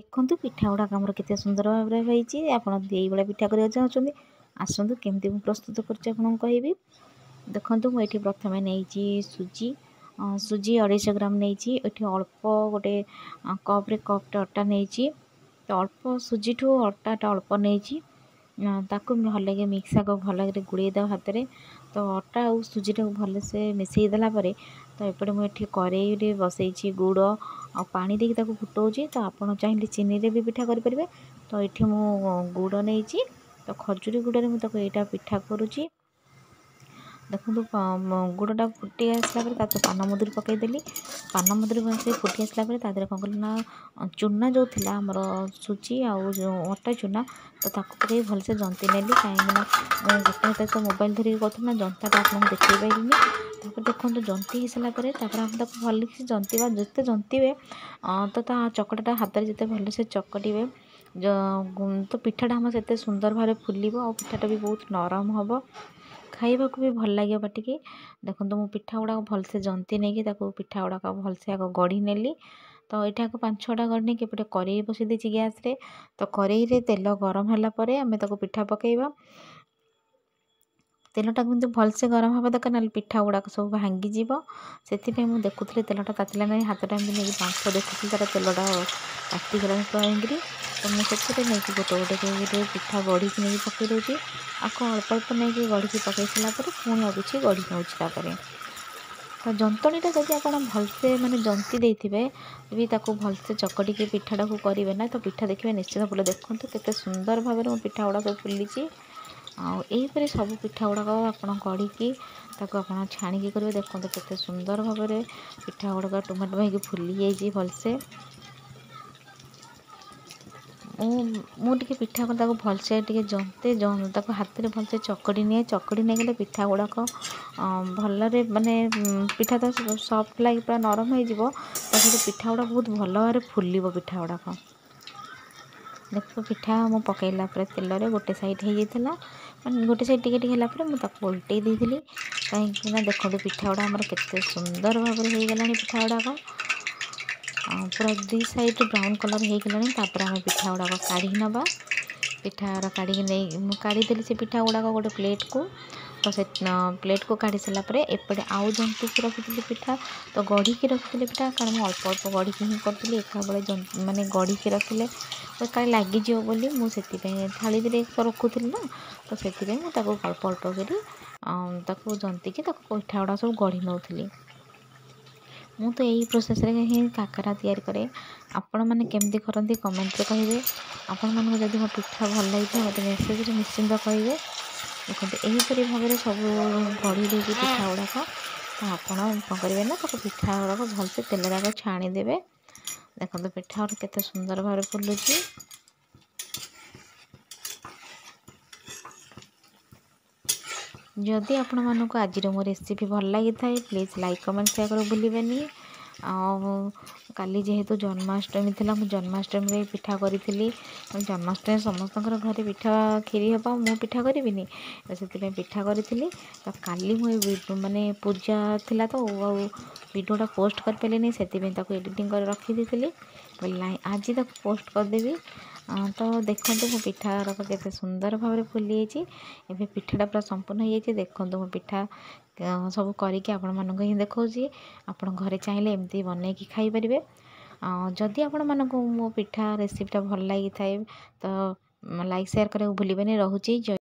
ଦେଖନ୍ତୁ ପିଠା ଗୁଡ଼ାକ ଆମର କେତେ ସୁନ୍ଦର ଭାବରେ ହେଇଛି। ଆପଣ ଏଇଭଳିଆ ପିଠା କରିବାକୁ ଚାହୁଁଛନ୍ତି, ଆସନ୍ତୁ କେମିତି ମୁଁ ପ୍ରସ୍ତୁତ କରୁଛି ଆପଣଙ୍କୁ କହିବି। ଦେଖନ୍ତୁ ମୁଁ ଏଠି ପ୍ରଥମେ ନେଇଛି ସୁଜି। ସୁଜି 250 ଗ୍ରାମ ନେଇଛି। ଏଠି ଅଳ୍ପ ଗୋଟେ କପ୍ରେ କପ୍ଟେ ଅଟା ନେଇଛି। ତ ଅଳ୍ପ ସୁଜିଠୁ ଅଟାଟା ଅଳ୍ପ ନେଇଛି। ତାକୁ ଭଲକି ମିକ୍ସ ଆଗ ଭଲରେ ଗୋଳେଇ ଦେବା ହାତରେ। ତ ଅଟା ଆଉ ସୁଜିଟାକୁ ଭଲସେ ମିଶାଇ ଦେଲା ପରେ ତ ଏପଟେ ମୁଁ ଏଠି କରେଇରେ ବସେଇଛି ଗୁଡ଼ ଆଉ ପାଣି ଦେଇକି ତାକୁ ଫୁଟଉଛି। ତ ଆପଣ ଚାହିଁଲେ ଚିନିରେ ବି ପିଠା କରିପାରିବେ। ତ ଏଠି ମୁଁ ଗୁଡ଼ ନେଇଛି। ତ ଖଜୁରୀ ଗୁଡ଼ରେ ମୁଁ ତାକୁ ଏଇଟା ପିଠା କରୁଛି। ଦେଖନ୍ତୁ ଗୁଡ଼ଟା ଫୁଟି ଆସିଲା ପରେ ତାକୁ ପାନମଧୁରୀ ପକାଇଦେଲି। ପାନମଧୁରୀ ଭଲସେ ଫୁଟି ଆସିଲା ପରେ ତା ଦେହରେ କ'ଣ କଲି ନା ଚୁନା ଯେଉଁ ଥିଲା ଆମର ସୁଜି ଆଉ ଯେଉଁ ଅଟା ଚୁନା, ତ ତାକୁ ପକାଇ ଭଲସେ ଜନ୍ତି ନେଲି। କାହିଁକିନା ମୁଁ ଗୋଟେ ହାତରେ ତ ମୋବାଇଲ ଧରିକି କରୁଥିଲି ନା, ଜନ୍ତାଟା ଆପଣଙ୍କୁ ଦେଖାଇ ପାରିଲିନି। ତାପରେ ଦେଖନ୍ତୁ ଜନ୍ତି ହେଇସାରିଲା ପରେ ତାପରେ ଆମେ ତାକୁ ଭଲସେ ଜନ୍ତିବା। ଯେତେ ଜନ୍ତିବେ ତ ତା ଚକଟାଟା ହାତରେ ଯେତେ ଭଲସେ ଚକଟିବେ ତ ପିଠାଟା ଆମର ସେତେ ସୁନ୍ଦର ଭାବରେ ଫୁଲିବ ଆଉ ପିଠାଟା ବି ବହୁତ ନରମ ହେବ, ଖାଇବାକୁ ବି ଭଲ ଲାଗିବ ପାଟିକି। ଦେଖନ୍ତୁ ମୁଁ ପିଠା ଗୁଡ଼ାକ ଭଲସେ ଜନ୍ତି ନେଇକି ତାକୁ ପିଠା ଗୁଡ଼ାକ ଭଲସେ ଆଗ ଗଢ଼ି ନେଲି। ତ ଏଇଟା ଆଗ 5-6ଟା ଗଢ଼ି ନେଇକି ଏପଟେ କରେଇ ବସାଇ ଦେଇଛି ଗ୍ୟାସ୍ରେ। ତ କରେଇରେ ତେଲ ଗରମ ହେଲା ପରେ ଆମେ ତାକୁ ପିଠା ପକାଇବା। ତେଲଟା କିନ୍ତୁ ଭଲସେ ଗରମ ହେବା ଦରକାର, ନହେଲେ ପିଠା ଗୁଡ଼ାକ ସବୁ ଭାଙ୍ଗିଯିବ। ସେଥିପାଇଁ ମୁଁ ଦେଖୁଥିଲି ତେଲଟା ତାତିଲା ନାହିଁ, ହାତଟା ଏମିତି ନେଇକି ବାମ୍ଫ ଦେଖୁଥିଲି ତାର ତେଲଟା ତାତିଗଲାଣି ପୁରାକିରି। ତ ମୁଁ ସେଥିରେ ନେଇକି ଗୋଟେ ପିଠା ଗଢ଼ିକି ନେଇକି ପକାଇ ଦେଉଛି। ଆକୁ ଅଳ୍ପ ଅଳ୍ପ ନେଇକି ଗଢ଼ିକି ପକାଇ ସାରିଲା ପରେ ପୁଣି ଆଉ କିଛି ଗଢ଼ି ନେଉଛି ତାପରେ। ତ ଜନ୍ତଣୀଟା ଯଦି ଆପଣ ଭଲସେ ମାନେ ଜନ୍ତି ଦେଇଥିବେ ବି ତାକୁ ଭଲସେ ଚକଟିକି ପିଠାଟାକୁ କରିବେ ନା, ତ ପିଠା ଦେଖିବେ ନିଶ୍ଚିତ ଫୁଲ। ଦେଖନ୍ତୁ କେତେ ସୁନ୍ଦର ଭାବରେ ମୋ ପିଠା ଗୁଡ଼ାକ ଫୁଲିଛି। ଆଉ ଏହିପରି ସବୁ ପିଠା ଗୁଡ଼ାକ ଆପଣ ଗଢ଼ିକି ତାକୁ ଆପଣ ଛାଣିକି କରିବେ। ଦେଖନ୍ତୁ କେତେ ସୁନ୍ଦର ଭାବରେ ପିଠା ଗୁଡ଼ାକ ଟମାଟୋ ହେଇକି ଫୁଲି ଯାଇଛି ଭଲସେ। ମୁଁ ଟିକେ ପିଠା ତାକୁ ଭଲସେ ଟିକେ ଜନ୍ତେ, ତାକୁ ହାତରେ ଭଲସେ ଚକଟି ନିଏ। ଚକଟି ନେଇଗଲେ ପିଠା ଗୁଡ଼ାକ ଭଲରେ ମାନେ ପିଠା ତ ସଫ୍ଟ ଲାଗି ପୁରା ନରମ ହେଇଯିବ। ତା ସହିତ ପିଠା ଗୁଡ଼ାକ ବହୁତ ଭଲ ଭାବରେ ଫୁଲିବ ପିଠା ଗୁଡ଼ାକ। ଦେଖ ପିଠା ମୁଁ ପକାଇଲା ପରେ ତେଲରେ ଗୋଟେ ସାଇଡ଼୍ ହେଇଯାଇଥିଲା, ମାନେ ଗୋଟେ ସାଇଡ଼୍ ଟିକେ ଟିକେ ହେଲା ପରେ ମୁଁ ତାକୁ ଓଲଟେଇ ଦେଇଥିଲି। କାହିଁକିନା ଦେଖନ୍ତୁ ପିଠା ଗୁଡ଼ା ଆମର କେତେ ସୁନ୍ଦର ଭାବରେ ହେଇଗଲାଣି ପିଠା ଗୁଡ଼ାକ। ପୁରା 2 ସାଇଡ଼୍ ବ୍ରାଉନ୍ କଲର୍ ହେଇଗଲାଣି। ତାପରେ ଆମେ ପିଠା ଗୁଡ଼ାକ କାଢ଼ି ନେବା। ପିଠା କାଢ଼ିକି ନେଇ ମୁଁ କାଢ଼ିଦେଲି ସେ ପିଠା ଗୁଡ଼ାକ ଗୋଟେ ପ୍ଲେଟ୍କୁ। ତ ସେ ପ୍ଲେଟ୍କୁ କାଢ଼ି ସାରିଲା ପରେ ଏପଟେ ଆଉ ଜନ୍ତିକି ରଖିଥିଲି ପିଠା। ତ ଗଢ଼ିକି ରଖିଥିଲି ପିଠା, କାରଣ ମୁଁ ଅଳ୍ପ ଅଳ୍ପ ଗଢ଼ିକି ହିଁ କରିଥିଲି। ଏକାବେଳେ ମାନେ ଗଢ଼ିକି ରଖିଲେ କାଳେ ଲାଗିଯିବ ବୋଲି ମୁଁ ସେଥିପାଇଁ ଥାଳିରେ ରଖୁଥିଲି ନା। ତ ସେଥିପାଇଁ ମୁଁ ତାକୁ ଅଳ୍ପ ଅଳ୍ପ କରି ତାକୁ ଜନ୍ତିକି ତାକୁ ପିଠା ଗୁଡ଼ା ସବୁ ଗଢ଼ି ନେଉଥିଲି। ମୁଁ ତ ଏଇ ପ୍ରୋସେସ୍ରେ ହିଁ କାକରା ତିଆରି କରେ। ଆପଣମାନେ କେମିତି କରନ୍ତି କମେଣ୍ଟରେ କହିବେ। ଆପଣମାନଙ୍କୁ ଯଦି ମୋ ପିଠା ଭଲ ଲାଗିଥାଏ ମୋତେ ମେସେଜରେ ନିଶ୍ଚିନ୍ତ କହିବେ। ଦେଖନ୍ତୁ ଏହିପରି ଭାବରେ ସବୁ ଗଢ଼ି ଦେଇଛି ପିଠା ଗୁଡ଼ାକ। ତ ଆପଣ କ'ଣ କରିବେ ନା ତାକୁ ପିଠା ଗୁଡ଼ାକ ଭଲସେ ତେଲରେ ଆଗ ଛାଣିଦେବେ। ଦେଖନ୍ତୁ ପିଠା ଗୁଡ଼ା କେତେ ସୁନ୍ଦର ଭାବରେ ଫୁଲୁଛି। ଯଦି ଆପଣମାନଙ୍କୁ ଆଜିର ମୋ ରେସିପି ଭଲ ଲାଗିଥାଏ ପ୍ଲିଜ୍ ଲାଇକ୍ କମେଣ୍ଟ ସେୟାର କରିବାକୁ ଭୁଲିବେନି। ଆଉ କାଲି ଯେହେତୁ ଜନ୍ମାଷ୍ଟମୀ ଥିଲା, ମୁଁ ଜନ୍ମାଷ୍ଟମୀରେ ପିଠା କରିଥିଲି। ଜନ୍ମାଷ୍ଟମୀ ସମସ୍ତଙ୍କର ଘରେ ପିଠା କ୍ଷୀରି ହେବ, ମୁଁ ପିଠା କରିବିନି, ସେଥିପାଇଁ ପିଠା କରିଥିଲି। ତ କାଲି ମୁଁ ମାନେ ପୂଜା ଥିଲା ତ ଆଉ ଭିଡ଼ିଓଟା ପୋଷ୍ଟ କରିପାରିଲିନି, ସେଥିପାଇଁ ତାକୁ ଏଡ଼ିଟିଂ କରି ରଖିଦେଇଥିଲି। କହିଲି ନାଇଁ ଆଜି ତାକୁ ପୋଷ୍ଟ କରିଦେବି। ତ ଦେଖନ୍ତୁ ମୋ ପିଠା ଗୁଡ଼ାକ କେତେ ସୁନ୍ଦର ଭାବରେ ଫୁଲିଯାଇଛି। ଏବେ ପିଠାଟା ପୁରା ସମ୍ପୂର୍ଣ୍ଣ ହେଇଯାଇଛି। ଦେଖନ୍ତୁ ମୋ ପିଠା ସବୁ କରିକି ଆପଣମାନଙ୍କୁ ହିଁ ଦେଖାଉଛି। ଆପଣ ଘରେ ଚାହିଁଲେ ଏମିତି ବନେଇକି ଖାଇପାରିବେ। ଯଦି ଆପଣମାନଙ୍କୁ ମୋ ପିଠା ରେସିପିଟା ଭଲ ଲାଗିଥାଏ ତ ଲାଇକ୍ ସେୟାର କରିବାକୁ ଭୁଲିବେନି। ରହୁଛି।